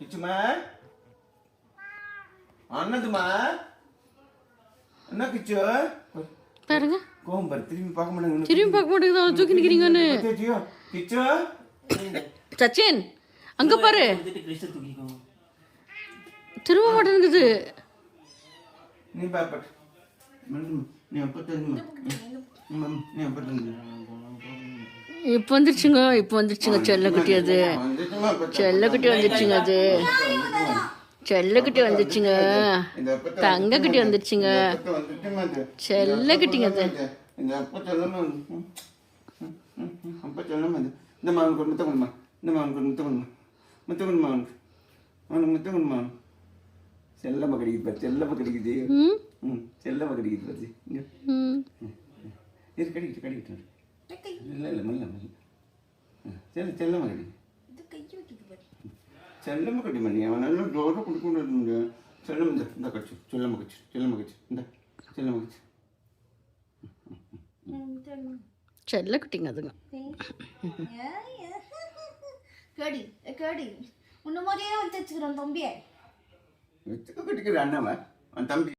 கிச்சுமா அண்ணதுமா என்ன கிச்சு பாருங்க கோவம் பாரு திரும்பி பார்க்க மாட்டேங்குது திரும்பி பார்க்க மாட்டேங்குது தூக்கி நிக்கிறீங்கன்னு கிச்சு சச்சின் அங்க பாரு திரும்ப மாட்டேங்குது நீ பாப்பட் நீ அப்ப தெரியுமா நீ அப்ப தெரியுமா இப்போ வந்துருச்சுங்க செல்லக்குட்டி அது செல்லக்குட்டி வந்துருச்சுங்க அது செல்லக்குட்டி வந்துருச்சுங்க தங்கக்குட்டி வந்துருச்சுங்க செல்லக்குட்டிங்க அது இந்த அப்ப சொல்லமா அப்ப சொல்லமா இந்த மாவன் கொண்டு முத்தகுமா இந்த மாவன் கொண்டு முத்தகுமா அவனுக்கு முத்தகுமா செல்லமா கிடைக்குது செல்லமா கிடைக்குது செல்லமா கிடைக்குது பாரு இது கிடைக்கிட்டு இல்லை மெல்ல செல்லமா கிடைக்குது செல்லமா கட்டி பண்ணி அவன் நல்லா டோரை கொடுக்கணும் செல்லம் இந்த கட்சி செல்லமா கட்சி இந்த செல்லமா கட்சி செல்லக்குட்டிங்க அதுங்க கேடி கேடி உன்ன மாதிரியே வந்து வச்சுக்கிறோம் தம்பியை வச்சுக்க கட்டிக்கிற அண்ணாவன் அவன் தம்பி